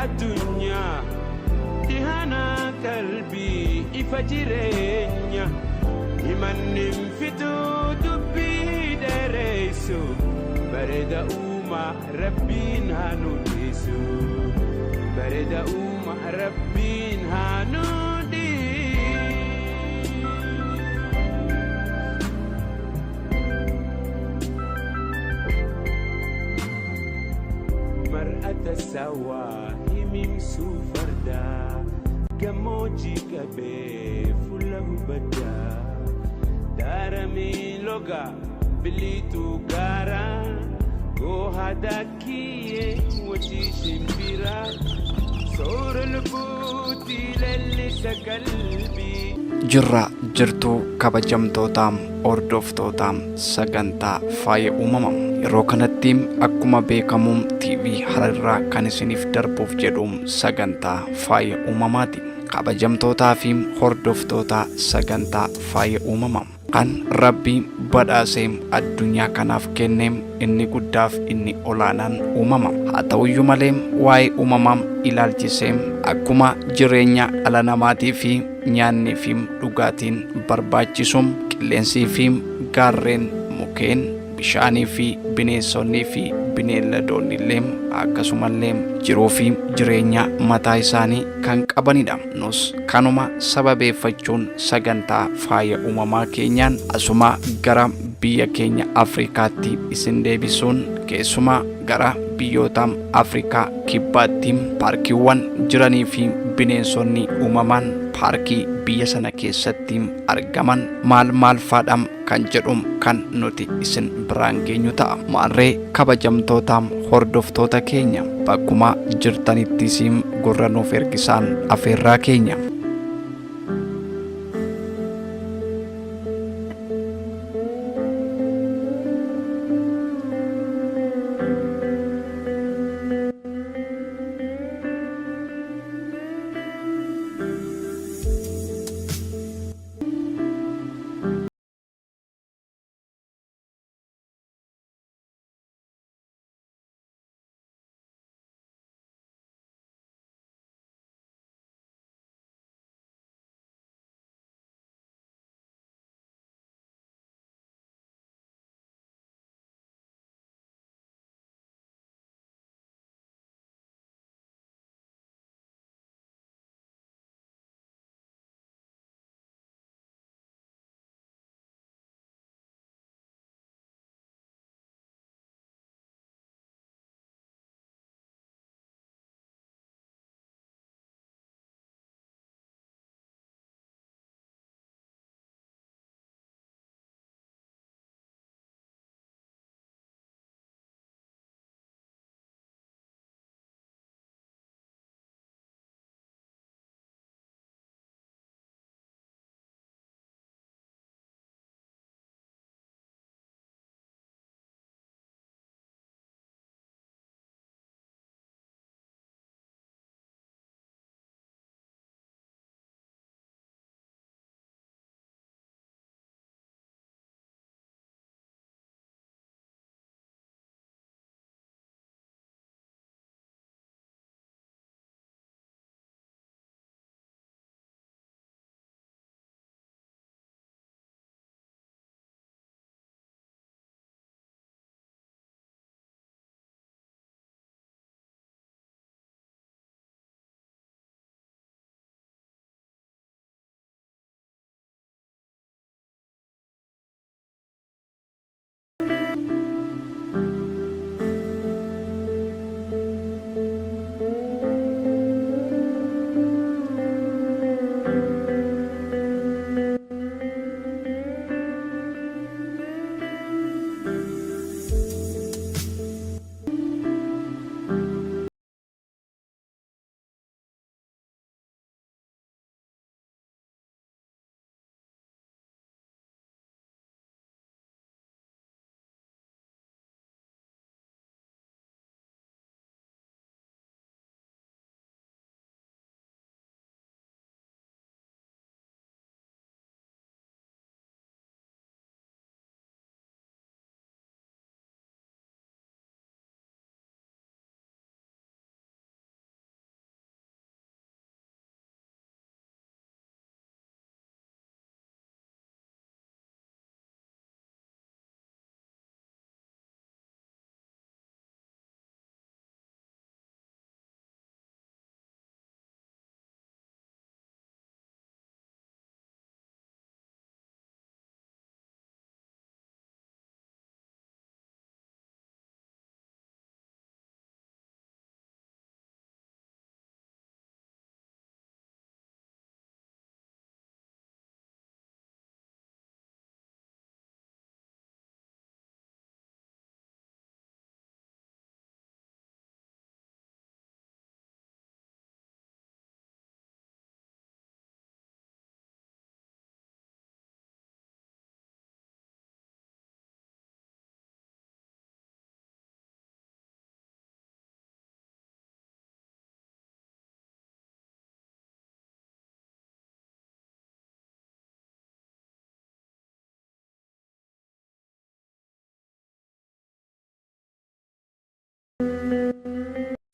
الدنيا تهانا قلبي إفجرينيا لمن نمفتو دبي دريسو برد أوما ربين هانوديسو برد أوما ربين هانودي مرأة السواهي ممسو فردا كموجي كبي فله بدا دارمي لغا بليتو غارا go hadaki وجي شمبيرا صور البوتي للي قلبي jirra jirtuu kabajamtootaam ordoftootaam sagantaa faaya uumamam yeroo kanatti akkuma beekamuum TV Hararraa kan isiniif darbuuf jedhuum sagantaa faaya uumamaati. Kabajamtootaa fi hordoftoota sagantaa faaya uumamam kan Rabbi badhaaseem addunyaa kanaaf kenneem inni guddaaf inni olaanaan uumamam. Haa ta'uyyuu malee waa'ee uumamam ilaalchiseem akkuma jireenya dhala namaatii fi nyaanni fi dhugaatiin barbaachisuum qilleensii fi gaarreen mukeen bishaanii fi bineensonnii fi bineeldoonni illee akkasumallee jiruu fi jireenya mataa isaanii kan qabanidha. Nus kanuma sababeeffachuun sagantaa faaya uumamaa keenyaan asuma gara biyya keenya Afrikaatti isin deebisuun keessumaa gara biyyoota Afrikaa kibbaatti paarkiiwwan jiranii fi bineensonni uumamaan paarkii biyya sana keessatti argaman maal faadham kan jedhum kan nuti isin biraan geenyu ta'a. Maarree kabajamtootaam hordoftoota keenya bakkuma jirtanittis gurra nuuf ergisaan afeerraa keenya.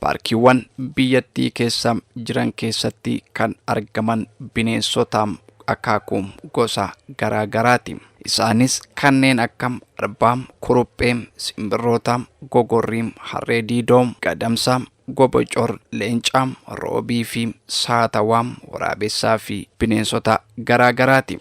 paarkiiwwan biyyattii keessa jiran keessatti kan argaman bineensota akaakuu gosa garaagaraati. Isaanis kanneen akka arbaa, kuruphee, simbirroota, gogorrii, harree diidoo, gadamsa, gobocor, leenca, roobii fi saatawaa, waraabessaa fi bineensota garaagaraati.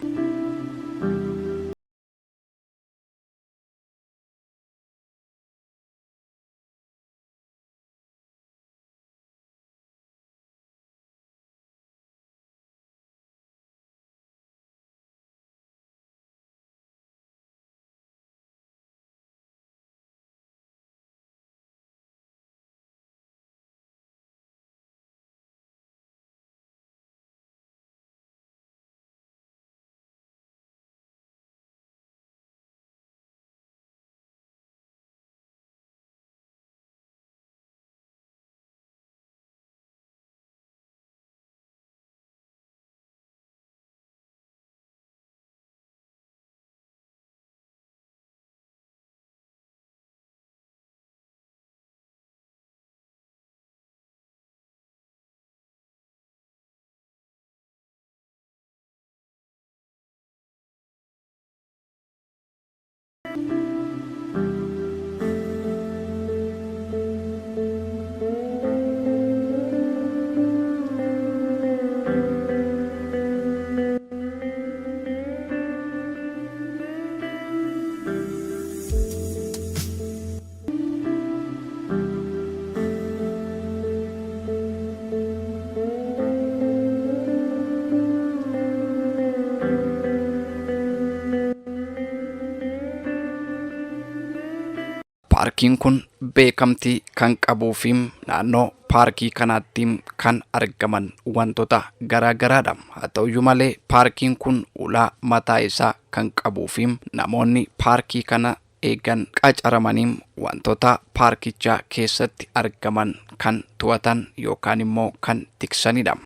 Paarkiin kun beekamtii kan qabuu fi naannoo paarkii kanaatti kan argaman wantoota garaagaraadha. Haa ta'uyyuu malee paarkiin kun ulaa mataa isaa kan qabuu fi namoonni paarkii kana eegan qacaramanii wantoota paarkichaa keessatti argaman kan to'atan yookaan immoo kan tiksanidha.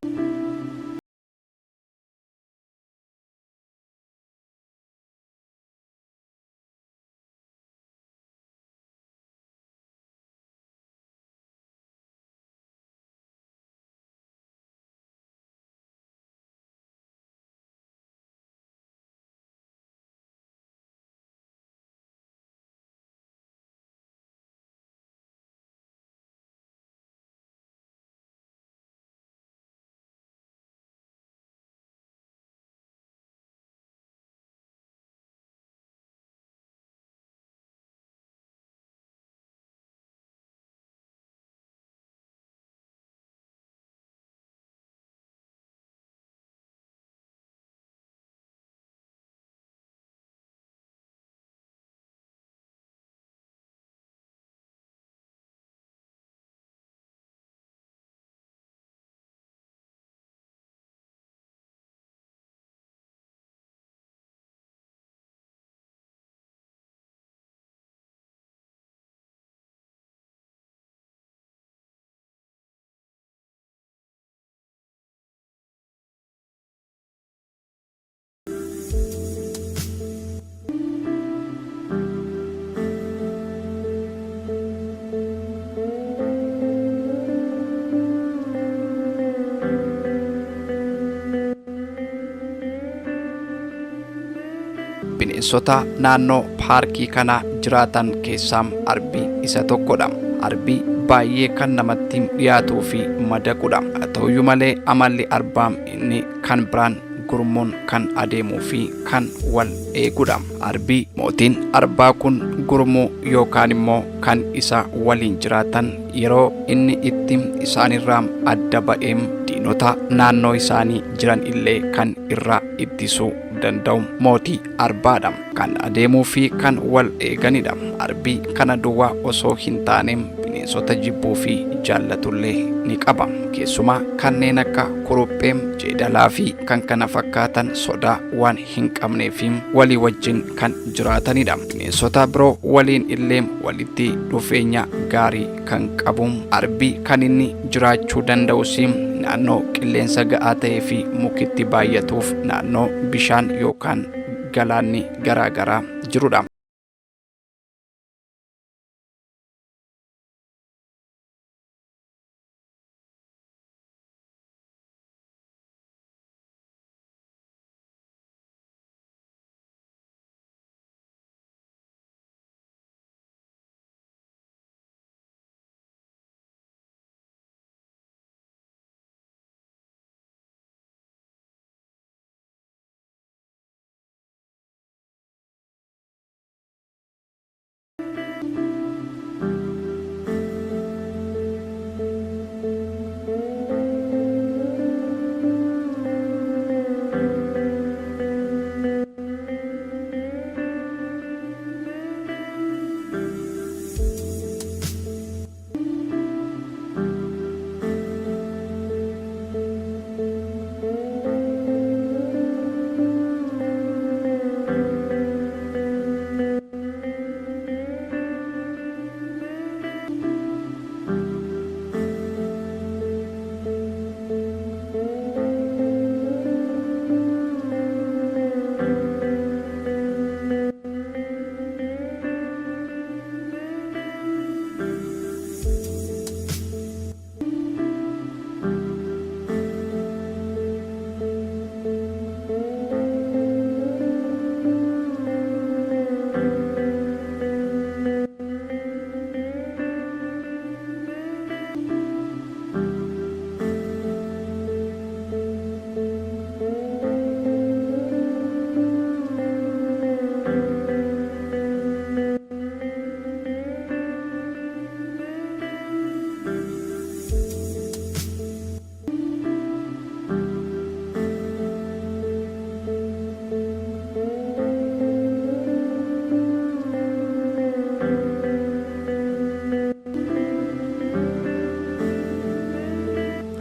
Bineensota naannoo paarkii kana jiraatan keessaa arbi isa tokkodha. Arbi baay'ee kan namatti dhiyaatuu fi madaqudha. Haa ta'uyyuu malee amalli arbaa inni kan biraan gurmuun kan adeemuu fi kan wal eegudha. Arbi mootiin arbaa kun gurmuu yookaan immoo kan isa waliin jiraatan yeroo inni itti isaanirraa adda ba'ee diinota naannoo isaanii jiran illee kan irraa ittisuu danda'u mootii arbaadha. Kan adeemuu fi kan wal eeganidha. Arbi kana duwwaa osoo hin taane bineensota jibbuu fi jaallatullee ni qaba. Keessumaa kanneen akka kuruphee, jeedalaa fi kan kana fakkaatan sodaa waan hin qabneef walii wajjin kan jiraatanidha. Bineensota biroo waliin illee walitti dhufeenya gaarii kan qabu. Arbi kan inni jiraachuu danda'us naannoo qilleensa ga'aa ta'ee fi mukitti baay'atuuf naannoo bishaan yookaan galaanni garaagaraa jirudha.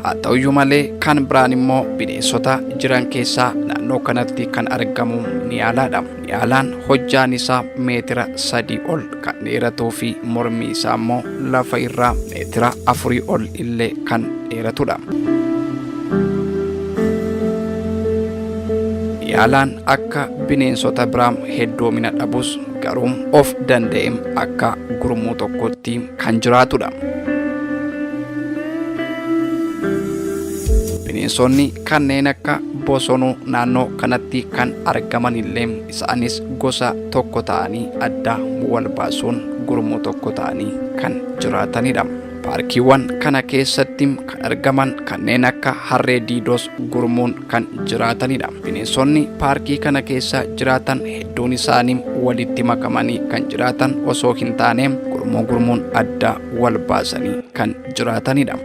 haa ta'uyyuu malee kan biraan immoo bineensota jiran keessaa naannoo kanatti kan argamu niyaalaadha. Niyaalaan hojjaan isaa meetira 3 ol kan dheeratuu fi mormi isaa immoo lafa irraa meetira 4 ol illee kan dheeratudha. Niyaalaan akka bineensota biraa heddoomina dhabus garuu of danda'ee akka gurmuu tokkotti kan jiraatudha. Bineensonni kanneen akka bosonuu naannoo kanatti kan argaman illee isaanis gosa tokko ta'anii adda wal baasuun gurmuu tokko ta'anii kan jiraatanidha. Paarkiiwwan kana keessatti kan argaman kanneen akka harree diidoos gurmuun kan jiraatanidha. Bineensonni paarkii kana keessa jiraatan hedduun isaanii walitti makamanii kan jiraatan osoo hin taane gurmuun adda wal baasanii kan jiraatanidha.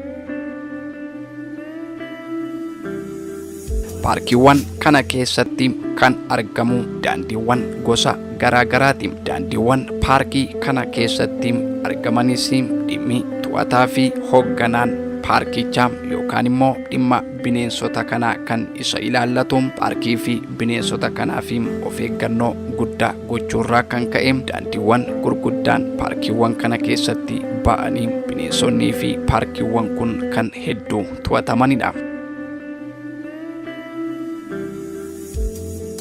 Paarkiiwwan kana keessatti kan argamu daandiiwwan gosa garaagaraati. Daandiiwwan paarkii kana keessatti argamanis dhimmi to'ataa fi hoogganaan paarkichaa yookaan immoo dhimma bineensota kanaa kan isa ilaallatu paarkii fi bineensota kanaaf of eeggannoo guddaa gochuurraa kan ka'e daandiiwwan gurguddaan paarkiiwwan kana keessatti ba'anii bineensonnii fi paarkiiwwan kun kan hedduu to'atamanidha.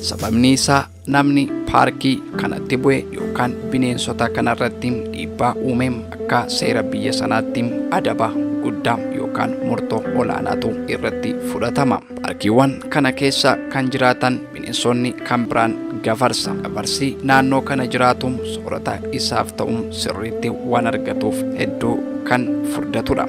Sababni isaa namni paarkii kanatti bu'e yookaan bineensota kanarratti dhiibbaa uume akka seera biyya sanaatti adaba guddaa yookaan murtoo olaanaatu irratti fudhatama. Paarkiiwwan kana keessa kan jiraatan bineensonni kan biraan gafarsa. Gafarsi naannoo kana jiraatu soorata isaaf ta'u sirriitti waan argatuuf hedduu kan furdatudha.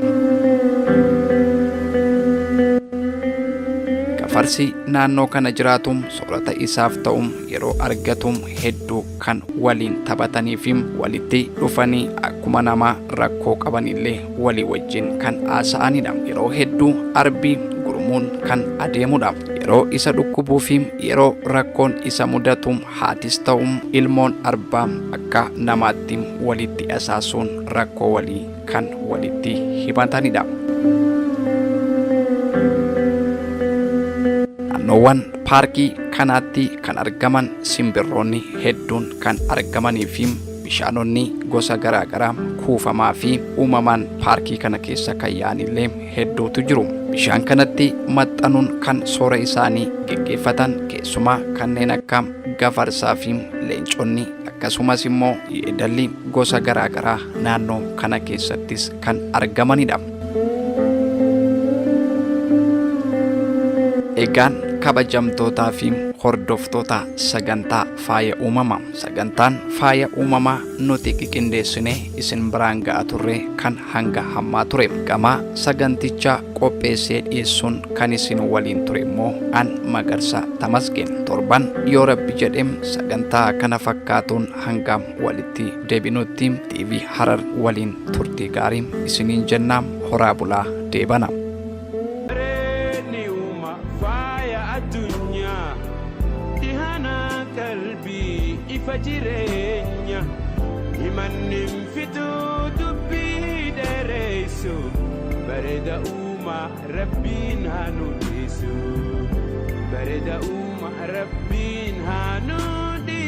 Gafarsi naannoo kana jiraatu soorata isaaf ta'u yeroo argatu hedduu kan waliin taphatanii fi walitti dhufanii akkuma namaa rakkoo qabanillee walii wajjin kan haasa'anidha. Yeroo hedduu arbii gurmuun kan adeemudha. Yeroo isa dhukkubuu fi yeroo rakkoon isa mudatu haatis ta'u ilmoon arbaa akka namaatti walitti asaasuun rakkoo walii kan walitti himatanidha. Naannoowwan paarkii kanaatti kan argaman simbirroonni hedduun kan argamanii fi bishaanonni gosa garaagaraa kuufamaa fi uumamaan paarkii kana keessa kan yaa'anillee hedduutu jiru. Bishaan kanatti maxxanuun kan soora isaanii geggeeffatan keessumaa kanneen akka gafarsaa fi leenconni akkasumas immoo yeedalli gosa garaagaraa naannoo kana keessattis kan argamanidha. Egaan kabajamtootaa fi hordoftoota sagantaa faaya uumamaa. Sagantaan faaya uumamaa nuti qindeessine isin biraan ga'a turre kan hanga hammaa ture. Gama sagantichaa qopheessee dhiyeessuun kan isin waliin ture immoo an Magarsaa Tamasgeen. Torban yoo Rabbi jedhe sagantaa kana fakkaatuun hanga walitti deebinutti TV Harar waliin turtii gaarii isiniin jennaa. Horaa bulaa deebana. Fajirenya imanim fitu dubbi deresu bareda uma rabbin hanudisu bareda uma rabbin hanudi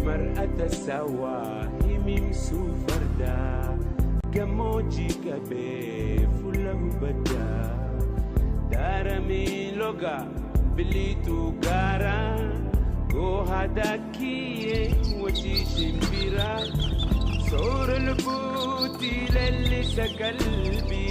mar'ata sawa himim sufarda gamoji kabe fulahu bada darami loga bilitu gara go hadakiye wati shimbira sor lubuti lelli sakalbi